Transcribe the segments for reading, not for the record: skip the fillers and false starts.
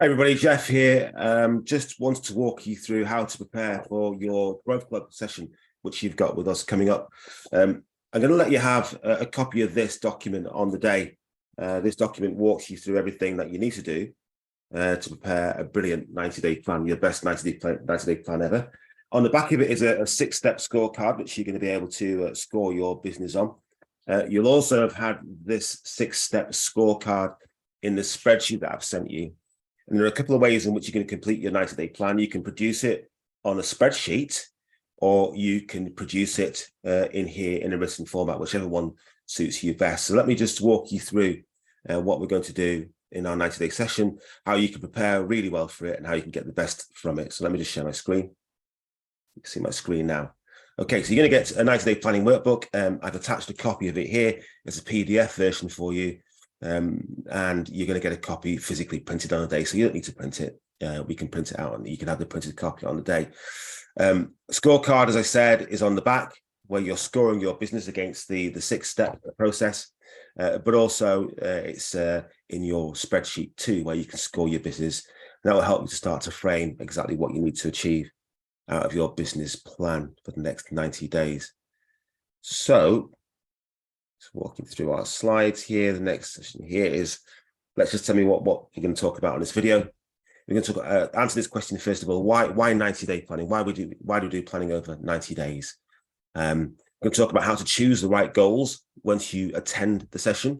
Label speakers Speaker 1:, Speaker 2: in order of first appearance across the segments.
Speaker 1: Hey everybody, Jeff here. Just wanted to walk you through how to prepare for your Growth Club session, which you've got with us coming up. I'm going to let you have a copy of this document on the day. This document walks you through everything that you need to do to prepare a brilliant 90-day plan, your best 90-day plan ever. On the back of it is a 6-step scorecard, which you're going to be able to score your business on. You'll also have had this 6-step scorecard in the spreadsheet that I've sent you. And there are a couple of ways in which you can complete your 90-day plan. You can produce it on a spreadsheet, or you can produce it in here in a written format, whichever one suits you best. So let me just walk you through what we're going to do in our 90-day session, how you can prepare really well for it, and how you can get the best from it. So let me just share my screen. You can see my screen now. Okay, so you're going to get a 90-day planning workbook. I've attached a copy of it here. It's a PDF version for you. And you're going to get a copy physically printed on the day, so you don't need to print it. We can print it out and you can have the printed copy on the day. Scorecard, as I said, is on the back where you're scoring your business against the 6-step process, but also it's in your spreadsheet too, where you can score your business. And that will help you to start to frame exactly what you need to achieve out of your business plan for the next 90 days. So walking through our slides here. The next session here is, let's just tell me what you're going to talk about in this video. We're going to talk, answer this question first of all. Why 90-day planning? Why do we do planning over 90 days? We're going to talk about how to choose the right goals once you attend the session.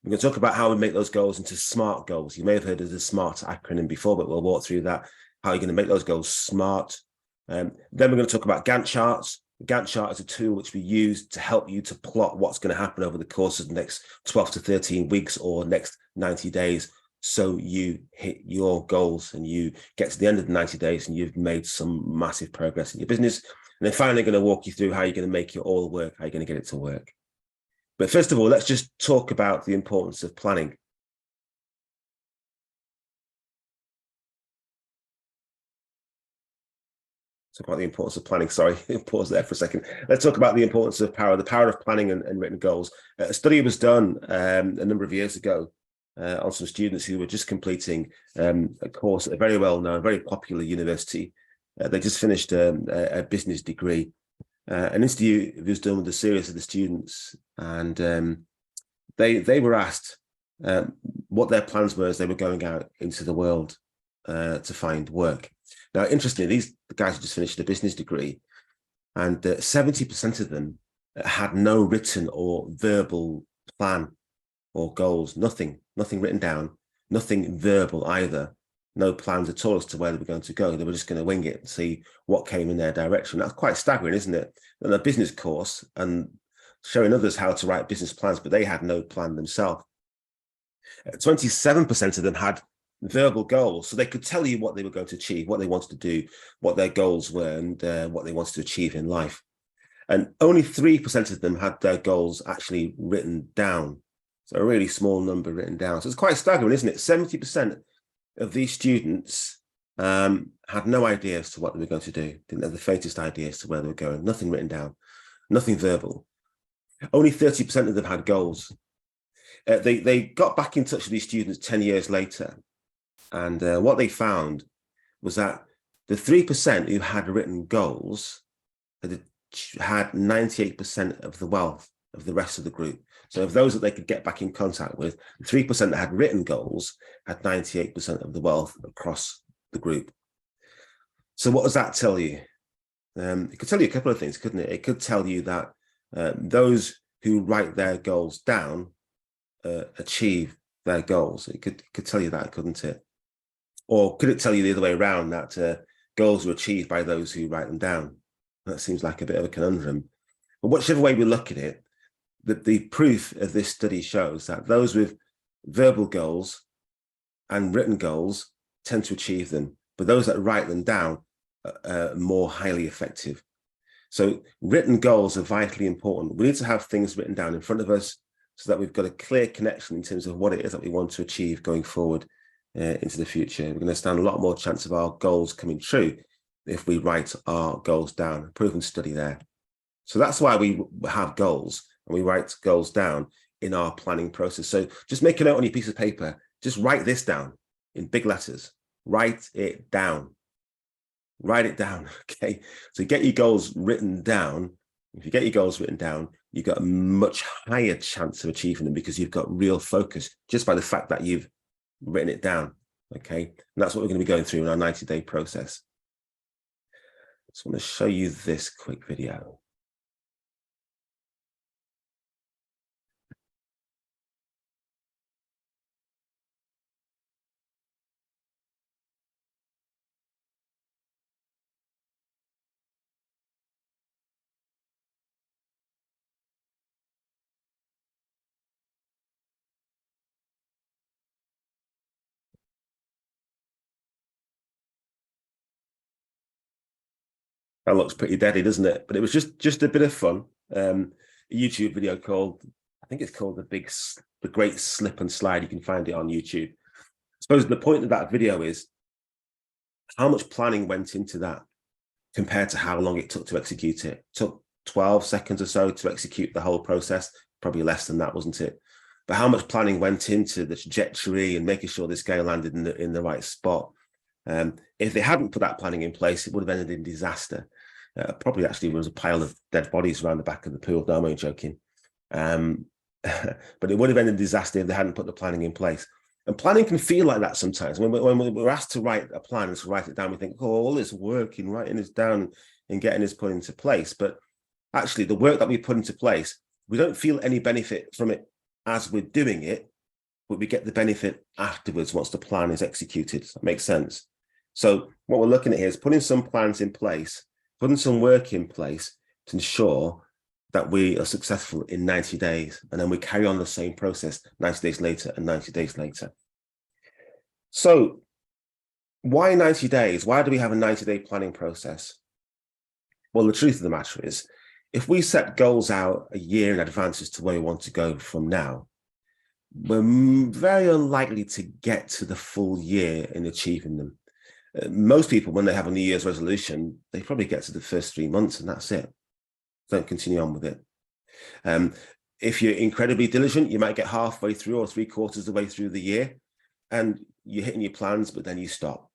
Speaker 1: We're going to talk about how we make those goals into SMART goals. You may have heard of the SMART acronym before, but we'll walk through that, how you're going to make those goals SMART. Then we're going to talk about Gantt charts. The Gantt chart is a tool which we use to help you to plot what's going to happen over the course of the next 12 to 13 weeks or next 90 days. So you hit your goals and you get to the end of the 90 days and you've made some massive progress in your business. And then finally, going to walk you through how you're going to make it all work, how you're going to get it to work. But first of all, let's just talk about the importance of planning. About the importance of planning. Sorry, pause there for a second. Let's talk about the importance of the power of planning and written goals. A study was done a number of years ago on some students who were just completing a course at a very well-known, very popular university. They just finished a business degree. An interview was done with a series of the students, and they were asked what their plans were as they were going out into the world to find work. Now, interestingly, the guys who just finished a business degree, and 70% of them had no written or verbal plan or goals, nothing written down, nothing verbal either, no plans at all as to where they were going to go. They were just going to wing it and see what came in their direction. That's quite staggering, isn't it? And a business course and showing others how to write business plans, but they had no plan themselves. 27% of them had verbal goals, so they could tell you what they were going to achieve, what they wanted to do, what their goals were, and what they wanted to achieve in life. And only 3% of them had their goals actually written down. So a really small number written down. So it's quite staggering, isn't it? 70% of these students had no idea as to what they were going to do, didn't have the faintest idea as to where they were going, nothing written down, nothing verbal. Only 30% of them had goals. They got back in touch with these students 10 years later. And what they found was that the 3% who had written goals had 98% of the wealth of the rest of the group. So of those that they could get back in contact with, the 3% that had written goals had 98% of the wealth across the group. So what does that tell you? It could tell you a couple of things, couldn't it? It could tell you that those who write their goals down achieve their goals. It could tell you that, couldn't it? Or could it tell you the other way around, that goals are achieved by those who write them down? That seems like a bit of a conundrum. But whichever way we look at it, the proof of this study shows that those with verbal goals and written goals tend to achieve them, but those that write them down are more highly effective. So written goals are vitally important. We need to have things written down in front of us so that we've got a clear connection in terms of what it is that we want to achieve going forward into the future. We're going to stand a lot more chance of our goals coming true if we write our goals down. A proven study there. So that's why we have goals and we write goals down in our planning process. So just make a note on your piece of paper. Just write this down in big letters. Write it down. Write it down, okay? So get your goals written down. If you get your goals written down, you've got a much higher chance of achieving them because you've got real focus just by the fact that you've written it down, okay? And that's what we're going to be going through in our 90-day process. I just want to show you this quick video. That looks pretty deadly, doesn't it? But it was just a bit of fun. A YouTube video called, I think it's called The Great Slip and Slide. You can find it on YouTube. I suppose the point of that video is how much planning went into that compared to how long it took to execute it. It took 12 seconds or so to execute the whole process, probably less than that, wasn't it? But how much planning went into the trajectory and making sure the scale landed in the right spot. If they hadn't put that planning in place, it would have ended in disaster. Probably actually was a pile of dead bodies around the back of the pool. No, I'm only joking. But it would have ended in disaster if they hadn't put the planning in place. And planning can feel like that sometimes. When we're asked to write a plan and to write it down, we think, oh, all this work in writing this down and getting this put into place. But actually, the work that we put into place, we don't feel any benefit from it as we're doing it, but we get the benefit afterwards once the plan is executed. Does that make sense? So what we're looking at here is putting some plans in place, putting some work in place to ensure that we are successful in 90 days. And then we carry on the same process 90 days later and 90 days later. So why 90 days? Why do we have a 90-day planning process? Well, the truth of the matter is, if we set goals out a year in advance as to where we want to go from now, we're very unlikely to get to the full year in achieving them. Most people, when they have a New Year's resolution, they probably get to the first 3 months and that's it. Don't continue on with it. If you're incredibly diligent, you might get halfway through or 3/4 of the way through the year and you're hitting your plans, but then you stop.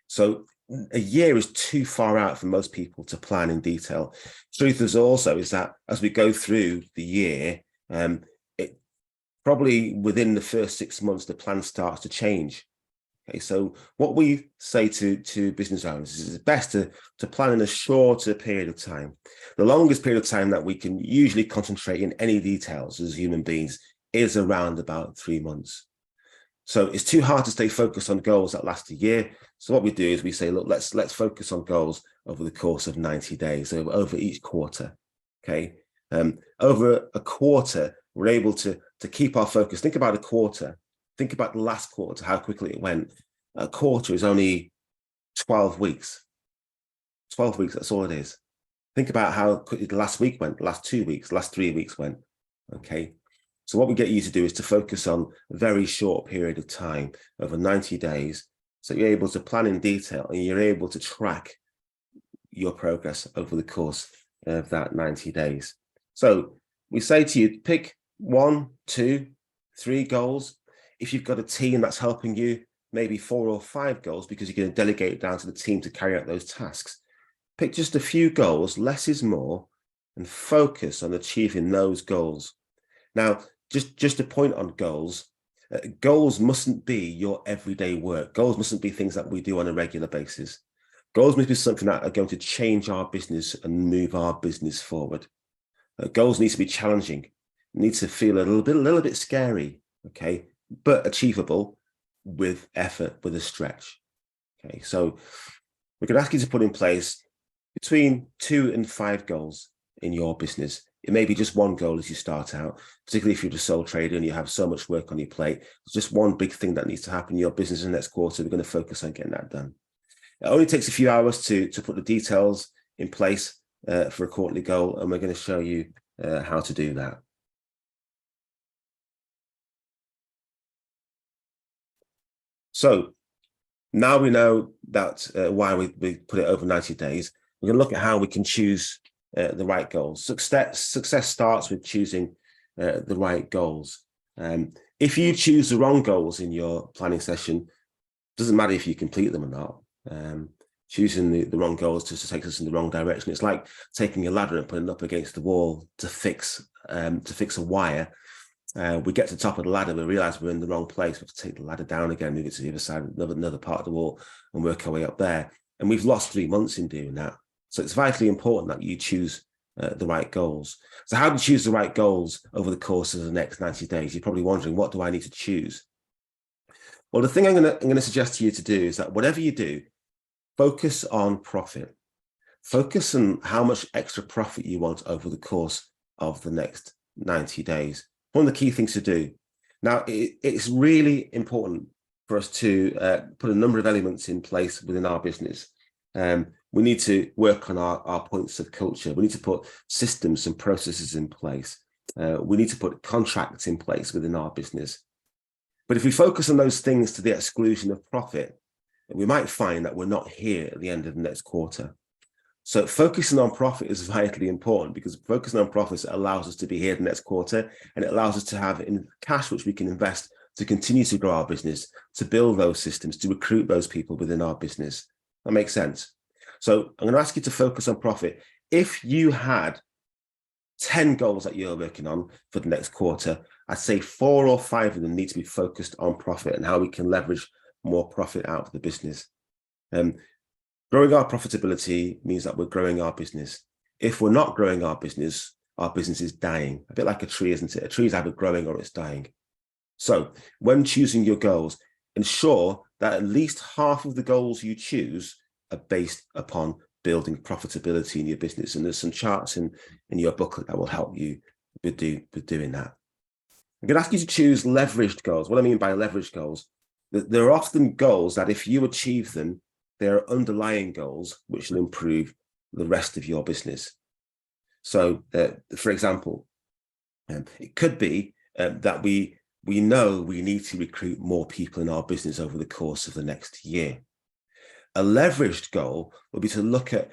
Speaker 1: So a year is too far out for most people to plan in detail. Truth is also is that as we go through the year, it probably within the first 6 months, the plan starts to change. Okay, so what we say to business owners is it's best to plan in a shorter period of time. The longest period of time that we can usually concentrate in any details as human beings is around about 3 months. So it's too hard to stay focused on goals that last a year. So what we do is we say, look, let's focus on goals over the course of 90 days, so over each quarter. Okay, over a quarter, we're able to keep our focus. Think about a quarter. Think about the last quarter, how quickly it went. A quarter is only 12 weeks. 12 weeks, that's all it is. Think about how quickly the last week went, the last 2 weeks, the last 3 weeks went. Okay. So what we get you to do is to focus on a very short period of time over 90 days. So you're able to plan in detail and you're able to track your progress over the course of that 90 days. So we say to you, pick 1, 2, 3 goals. If you've got a team that's helping you, maybe 4 or 5 goals because you're going to delegate it down to the team to carry out those tasks. Pick just a few goals, less is more, and focus on achieving those goals. Now, just a point on goals. Goals mustn't be your everyday work. Goals mustn't be things that we do on a regular basis. Goals must be something that are going to change our business and move our business forward. Goals need to be challenging, need to feel a little bit scary, okay, but achievable with effort, with a stretch. Okay, so we're going to ask you to put in place between 2 and 5 goals in your business. It may be just one goal as you start out, particularly if you're a sole trader and you have so much work on your plate. It's just one big thing that needs to happen in your business in the next quarter. We're going to focus on getting that done. It only takes a few hours to put the details in place for a quarterly goal, and we're going to show you how to do that. So now we know that why we put it over 90 days. We're going to look at how we can choose the right goals. Success starts with choosing the right goals. If you choose the wrong goals in your planning session, doesn't matter if you complete them or not. Choosing the wrong goals just takes us in the wrong direction. It's like taking a ladder and putting it up against the wall to fix a wire. We get to the top of the ladder, we realize we're in the wrong place. We have to take the ladder down again, move it to the other side, another part of the wall, and work our way up there. And we've lost 3 months in doing that. So it's vitally important that you choose the right goals. So how do you choose the right goals over the course of the next 90 days? You're probably wondering, what do I need to choose? Well, the thing I'm going to suggest to you to do is that whatever you do, focus on profit. Focus on how much extra profit you want over the course of the next 90 days. One of the key things to do. Now, it's really important for us to put a number of elements in place within our business. We need to work on our points of culture. We need to put systems and processes in place. We need to put contracts in place within our business. But if we focus on those things to the exclusion of profit, we might find that we're not here at the end of the next quarter. So focusing on profit is vitally important, because focusing on profits allows us to be here the next quarter, and it allows us to have cash which we can invest to continue to grow our business, to build those systems, to recruit those people within our business. That makes sense. So I'm going to ask you to focus on profit. If you had 10 goals that you're working on for the next quarter, I'd say 4 or 5 of them need to be focused on profit and how we can leverage more profit out of the business. Growing our profitability means that we're growing our business. If we're not growing our business is dying. A bit like a tree, isn't it? A tree is either growing or it's dying. So when choosing your goals, ensure that at least half of the goals you choose are based upon building profitability in your business. And there's some charts in your booklet that will help you with doing that. I'm going to ask you to choose leveraged goals. What I mean by leveraged goals, there are often goals that if you achieve them, there are underlying goals which will improve the rest of your business. So, for example, it could be that we know we need to recruit more people in our business over the course of the next year. A leveraged goal will be to look at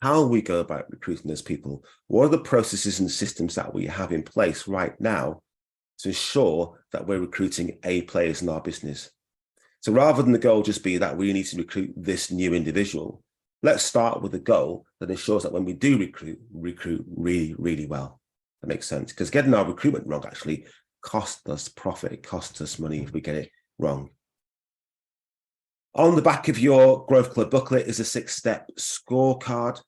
Speaker 1: how we go about recruiting those people. What are the processes and systems that we have in place right now to ensure that we're recruiting A players in our business? So rather than the goal just be that we need to recruit this new individual, let's start with a goal that ensures that when we do recruit really, really well. That makes sense, because getting our recruitment wrong actually costs us profit. It costs us money if we get it wrong. On the back of your Growth Club booklet is a 6-step scorecard.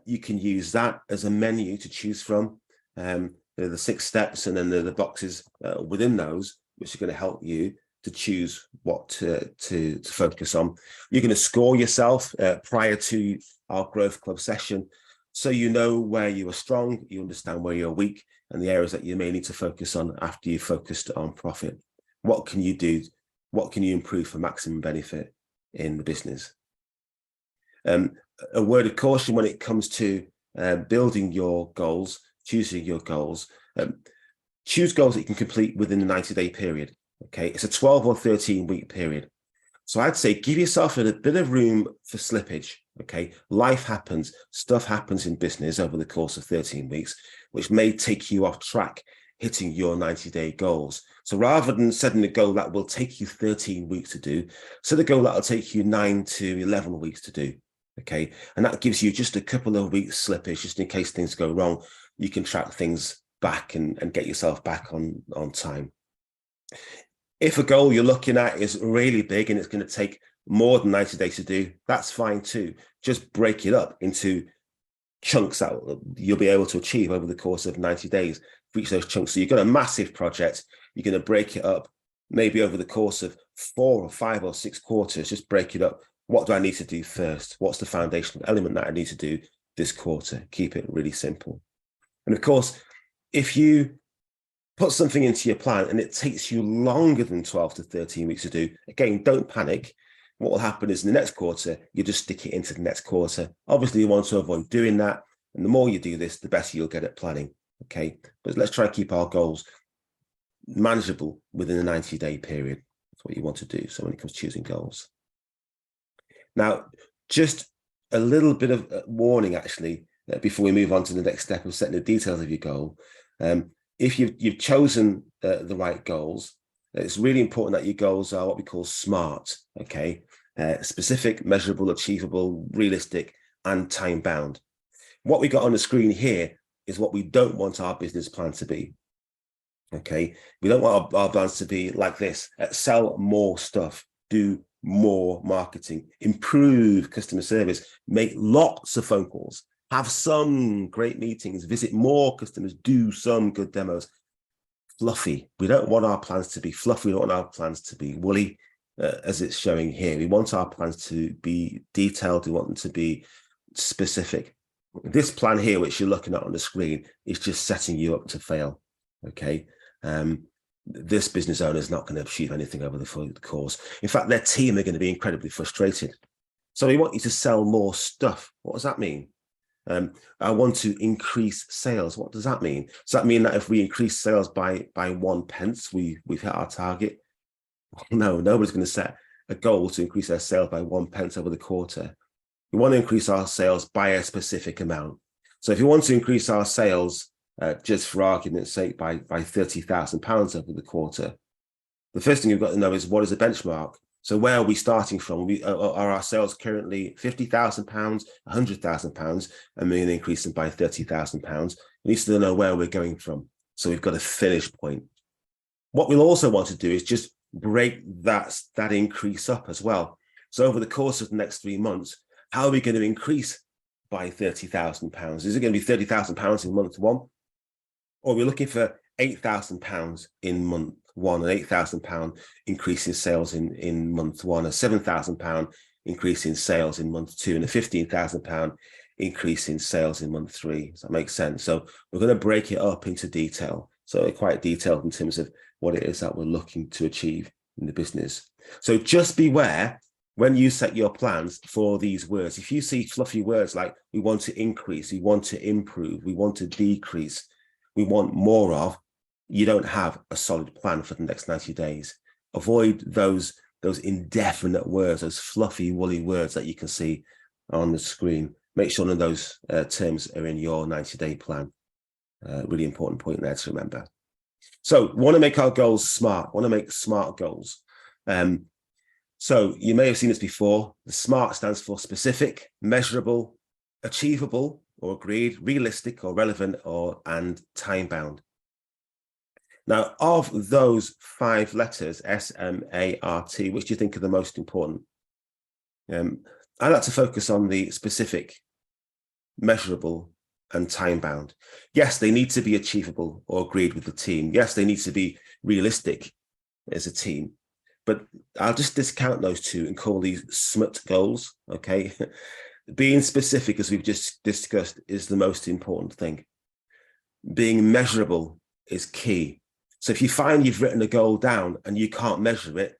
Speaker 1: You can use that as a menu to choose from. There are the 6 steps, and then there are the boxes within those, which are going to help you to choose what to focus on. You're going to score yourself prior to our Growth Club session, so you know where you are strong, you understand where you're weak, and the areas that you may need to focus on after you've focused on profit. What can you do? What can you improve for maximum benefit in the business? A word of caution when it comes to building your goals, choosing your goals. Choose goals that you can complete within the 90-day period. Okay, it's a 12 or 13-week period. So I'd say give yourself a bit of room for slippage. Okay, life happens, stuff happens in business over the course of 13 weeks, which may take you off track hitting your 90-day goals. So rather than setting a goal that will take you 13 weeks to do, set a goal that will take you 9 to 11 weeks to do. Okay, and that gives you just a couple of weeks slippage, just in case things go wrong. You can track things back and get yourself back on time. If a goal you're looking at is really big and it's going to take more than 90 days to do, that's fine too. Just break it up into chunks that you'll be able to achieve over the course of 90 days for each of those chunks. So you've got a massive project, you're going to break it up maybe over the course of 4 or 5 or 6 quarters. Just break it up. What do I need to do first? What's the foundational element that I need to do this quarter? Keep it really simple. And of course, if you put something into your plan and it takes you longer than 12 to 13 weeks to do, again, don't panic. What will happen is in the next quarter, you just stick it into the next quarter. Obviously, you want to avoid doing that. And the more you do this, the better you'll get at planning. Okay, but let's try and keep our goals manageable within a 90-day period. That's what you want to do. So when it comes to choosing goals. Now, just a little bit of warning, actually, before we move on to the next step of setting the details of your goal. If you've chosen the right goals, It's really important that your goals are what we call SMART, okay? Specific, measurable, achievable, realistic, and time-bound. What we got on the screen here is what we don't want our business plan to be, okay? We don't want our plans to be like this: sell more stuff, do more marketing, improve customer service, make lots of phone calls, have some great meetings, visit more customers, do some good demos. Fluffy. We don't want our plans to be fluffy. We don't want our plans to be woolly, as it's showing here. We want our plans to be detailed. We want them to be specific. This plan here, which you're looking at on the screen, is just setting you up to fail, okay? This business owner is not going to achieve anything over the course. In fact, their team are going to be incredibly frustrated. So we want you to sell more stuff. What does that mean? I want to increase sales. What does that mean? Does that mean that if we increase sales by 1 pence, we've hit our target? No, nobody's going to set a goal to increase their sales by 1 pence over the quarter. We want to increase our sales by a specific amount. So if you want to increase our sales, just for argument's sake, by £30,000 over the quarter, the first thing you've got to know is, what is the benchmark? So where are we starting from? Are our sales currently £50,000, £100,000, and we're going to increase them by £30,000? We need to know where we're going from. So we've got a finish point. What we'll also want to do is just break that increase up as well. So over the course of the next 3 months, how are we going to increase by £30,000? Is it going to be £30,000 in month 1? Or are we looking for £8,000 in month 1, an £8,000 increase in sales in month 1, a £7,000 increase in sales in month 2, and a £15,000 increase in sales in month 3? Does that make sense? So we're going to break it up into detail. So quite detailed in terms of what it is that we're looking to achieve in the business. So just beware when you set your plans for these words. If you see fluffy words like we want to increase, we want to improve, we want to decrease, we want more of, you don't have a solid plan for the next 90 days. Avoid those indefinite words, those fluffy, woolly words that you can see on the screen. Make sure none of those terms are in your 90-day plan. Really important point there to remember. So we want to make our goals smart. We want to make smart goals. So you may have seen this before. The SMART stands for specific, measurable, achievable or agreed, realistic or relevant, and time-bound. Now, of those 5 letters, S-M-A-R-T, which do you think are the most important? I like to focus on the specific, measurable, and time-bound. Yes, they need to be achievable or agreed with the team. Yes, they need to be realistic as a team. But I'll just discount those 2 and call these SMUT goals, okay? Being specific, as we've just discussed, is the most important thing. Being measurable is key. So if you find you've written a goal down and you can't measure it,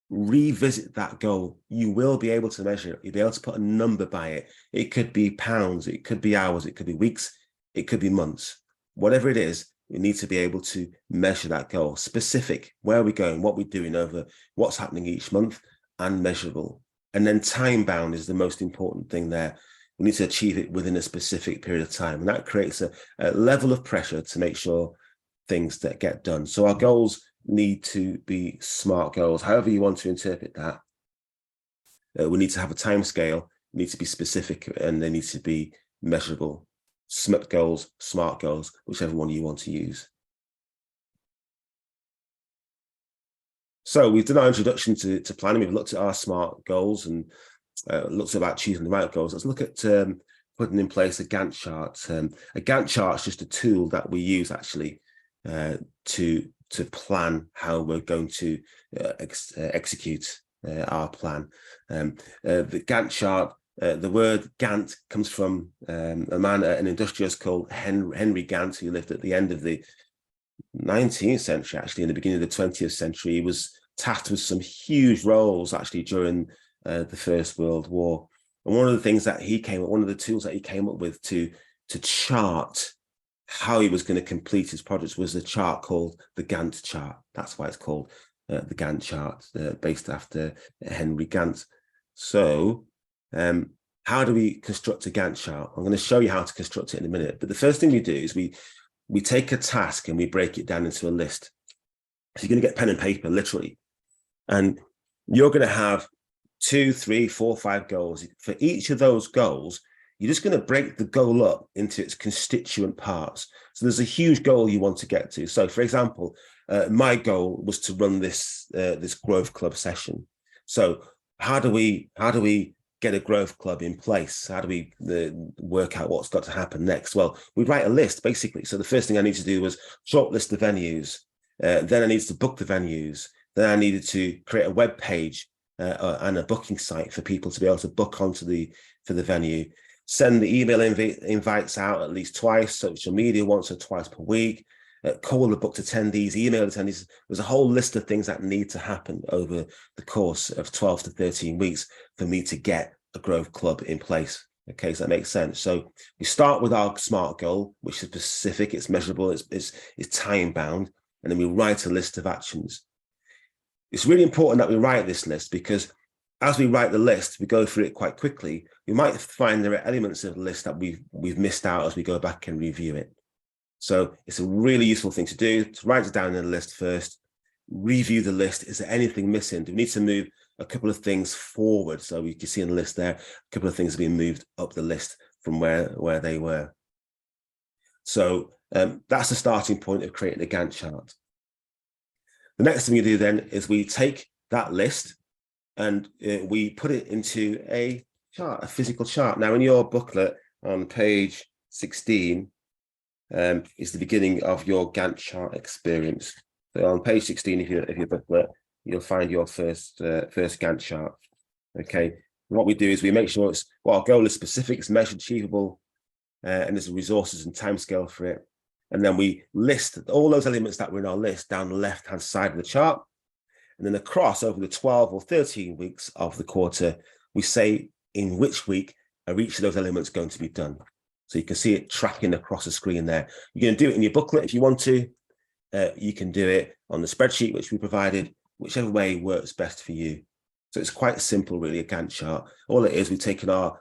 Speaker 1: revisit that goal. You will be able to measure it. You'll be able to put a number by it. It could be pounds, it could be hours, it could be weeks, it could be months. Whatever it is, we need to be able to measure that goal. Specific, where are we going, what we're doing over what's happening each month, and measurable. And then time-bound is the most important thing there. We need to achieve it within a specific period of time. And that creates a level of pressure to make sure things that get done. So our goals need to be SMART goals, however you want to interpret that. We need to have a time scale, need to be specific, and they need to be measurable. SMART goals, SMART goals, whichever one you want to use. So we've done our introduction to planning. We've looked at our SMART goals and looked about choosing the right goals. Let's look at putting in place a Gantt chart. A Gantt chart is just a tool that we use actually to plan how we're going to execute our plan. The Gantt chart, the word Gantt comes from a man, an industrialist called Henry Gantt, who lived at the end of the 19th century, actually, in the beginning of the 20th century. He was tasked with some huge roles actually during the First World War. And one of the things that one of the tools that he came up with to chart how he was going to complete his projects was a chart called the Gantt chart. That's why it's called the Gantt chart, based after Henry Gantt. So how do we construct a Gantt chart? I'm going to show you how to construct it in a minute. But the first thing we do is we take a task and we break it down into a list. So you're going to get pen and paper, literally. And you're going to have 2, 3, 4, 5 goals. For each of those goals, you're just going to break the goal up into its constituent parts. So there's a huge goal you want to get to. So, for example, my goal was to run this Growth Club session. So how do we get a Growth Club in place? How do we work out what's got to happen next? Well, we write a list, basically. So the first thing I need to do was shortlist the venues. Then I needed to book the venues. Then I needed to create a web page and a booking site for people to be able to book onto for the venue. Send the email invites out at least twice, social media once or twice per week, call the booked attendees, email attendees. There's a whole list of things that need to happen over the course of 12 to 13 weeks for me to get a Growth Club in place. Okay, so that makes sense. So we start with our SMART goal, which is specific, it's measurable, it's time bound, and then we write a list of actions. It's really important that we write this list, because as we write the list, we go through it quite quickly. You might find there are elements of the list that we've missed out as we go back and review it. So it's a really useful thing to do, to write it down in the list first, review the list. Is there anything missing? Do we need to move a couple of things forward? So you can see in the list there, a couple of things have been moved up the list from where they were. So that's the starting point of creating a Gantt chart. The next thing we do then is we take that list and we put it into a chart, a physical chart. Now, in your booklet on page 16 is the beginning of your Gantt chart experience. So on page 16 of your booklet, you'll find your first Gantt chart. Okay, what we do is we make sure our goal is specific, it's measured, achievable, and there's resources and timescale for it. And then we list all those elements that were in our list down the left-hand side of the chart. And then across over the 12 or 13 weeks of the quarter, we say in which week are each of those elements going to be done. So you can see it tracking across the screen there. You're going to do it in your booklet if you want to. You can do it on the spreadsheet, which we provided, whichever way works best for you. So it's quite simple, really, a Gantt chart. All it is, we've taken our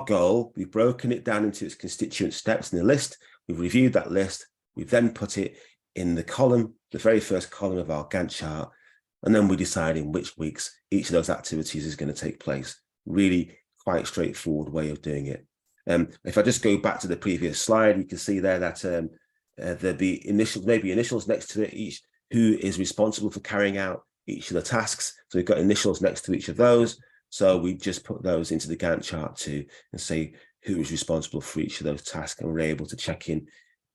Speaker 1: goal, we've broken it down into its constituent steps in the list. We've reviewed that list. We've then put it in the column, the very first column of our Gantt chart. And then we decide in which weeks each of those activities is going to take place. Really quite straightforward way of doing it. If I just go back to the previous slide, you can see there that there'll be initials next to it, each who is responsible for carrying out each of the tasks. So we've got initials next to each of those. So we just put those into the Gantt chart too and say who is responsible for each of those tasks, and we're able to check in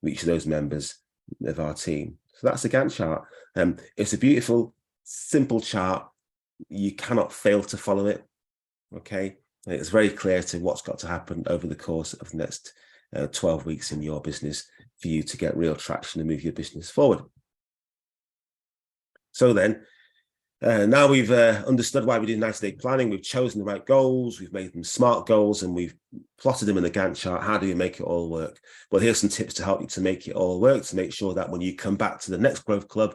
Speaker 1: with each of those members of our team. So that's the Gantt chart. It's a beautiful, simple chart. You cannot fail to follow it. Okay, it's very clear to what's got to happen over the course of the next 12 weeks in your business for you to get real traction and move your business forward. So then, now we've understood why we do 90-day planning, we've chosen the right goals, we've made them SMART goals, and we've plotted them in the Gantt chart. How do you make it all work? Well, here's some tips to help you to make it all work, to make sure that when you come back to the next Growth Club,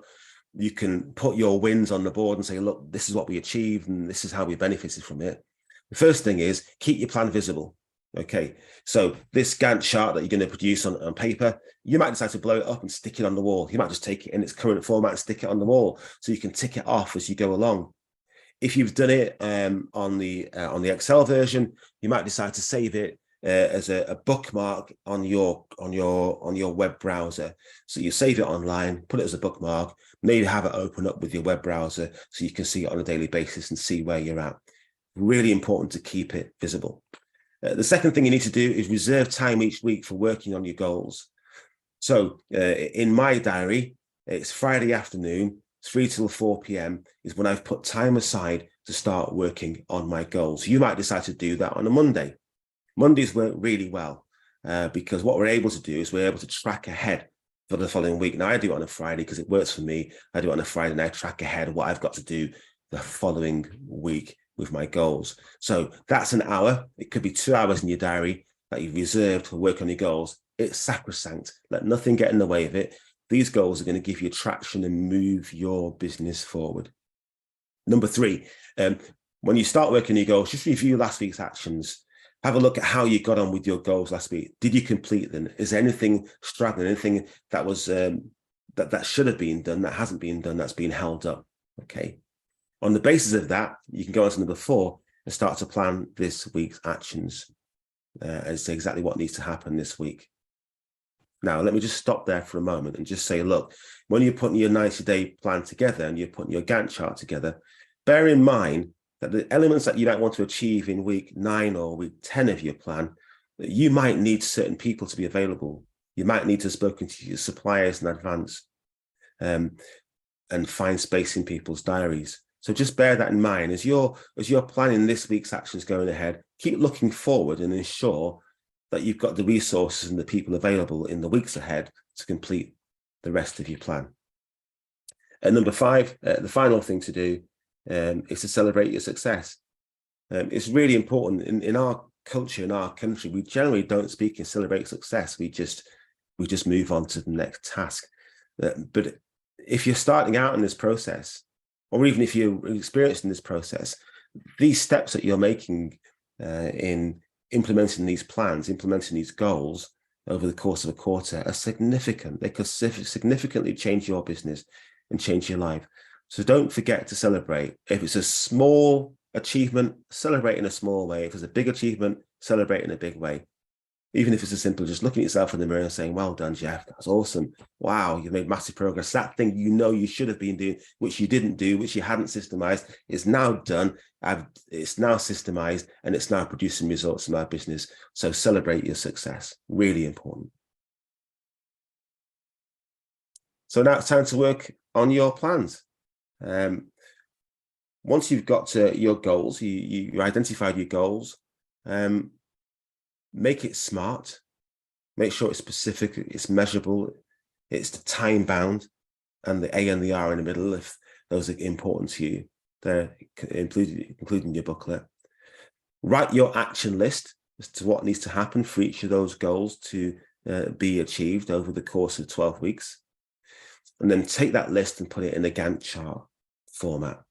Speaker 1: you can put your wins on the board and say, look, this is what we achieved and this is how we benefited from it. The first thing is keep your plan visible. Okay, so this Gantt chart that you're going to produce on paper, you might decide to blow it up and stick it on the wall. You might just take it in its current format and stick it on the wall so you can tick it off as you go along. If you've done it on the Excel version, you might decide to save it as a bookmark on your web browser. So you save it online, put it as a bookmark, maybe have it open up with your web browser so you can see it on a daily basis and see where you're at. Really important to keep it visible. The second thing you need to do is reserve time each week for working on your goals. So in my diary, it's Friday afternoon, 3 till 4 p.m. is when I've put time aside to start working on my goals. You might decide to do that on a Monday. Mondays work really well because what we're able to do is we're able to track ahead for the following week. Now, I do it on a Friday because it works for me. I do it on a Friday and I track ahead what I've got to do the following week with my goals. So that's an hour. It could be 2 hours in your diary that you've reserved to work on your goals. It's sacrosanct. Let nothing get in the way of it. These goals are going to give you traction and move your business forward. Number 3, when you start working your goals, just review last week's actions. Have a look at how you got on with your goals last week. Did you complete them? Is there anything struggling, anything that was that should have been done, that hasn't been done, that's been held up. Okay. On the basis of that, you can go on to number 4 and start to plan this week's actions and say exactly what needs to happen this week. Now, let me just stop there for a moment and just say, look, when you're putting your 90-day plan together and you're putting your Gantt chart together, bear in mind that the elements that you might want to achieve in week 9 or week 10 of your plan, that you might need certain people to be available. You might need to have spoken to your suppliers in advance and find space in people's diaries. So just bear that in mind as you're planning this week's actions going ahead. Keep looking forward and ensure that you've got the resources and the people available in the weeks ahead to complete the rest of your plan. And number 5, the final thing to do is to celebrate your success. It's really important in our culture, in our country. We generally don't speak and celebrate success. We just move on to the next task. But if you're starting out in this process, or even if you're experienced in this process, these steps that you're making in implementing these plans, implementing these goals over the course of a quarter are significant. They could significantly change your business and change your life. So don't forget to celebrate. If it's a small achievement, celebrate in a small way. If it's a big achievement, celebrate in a big way. Even if it's as simple as just looking at yourself in the mirror and saying, well done, Jeff, that's awesome. Wow, you've made massive progress. That thing you know you should have been doing, which you didn't do, which you hadn't systemized, is now done. It's now systemized and it's now producing results in our business. So celebrate your success. Really important. So now it's time to work on your plans. Once you've got to your goals, you identified your goals, make it SMART, make sure it's specific, it's measurable, it's time bound, and the A and the R in the middle, if those are important to you, they're included in your booklet. Write your action list as to what needs to happen for each of those goals to be achieved over the course of 12 weeks. And then take that list and put it in a Gantt chart format.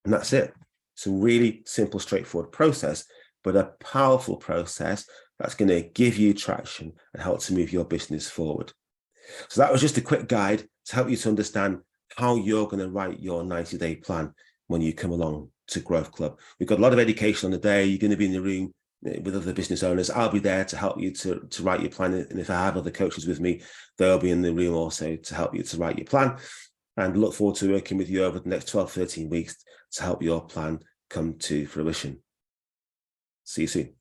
Speaker 1: And that's it. It's a really simple, straightforward process, but a powerful process that's going to give you traction and help to move your business forward. So that was just a quick guide to help you to understand how you're going to write your 90-day plan when you come along to Growth Club. We've got a lot of education on the day. You're going to be in the room with other business owners. I'll be there to help you to write your plan. And if I have other coaches with me, they'll be in the room also to help you to write your plan. And look forward to working with you over the next 12, 13 weeks to help your plan come to fruition. See you soon.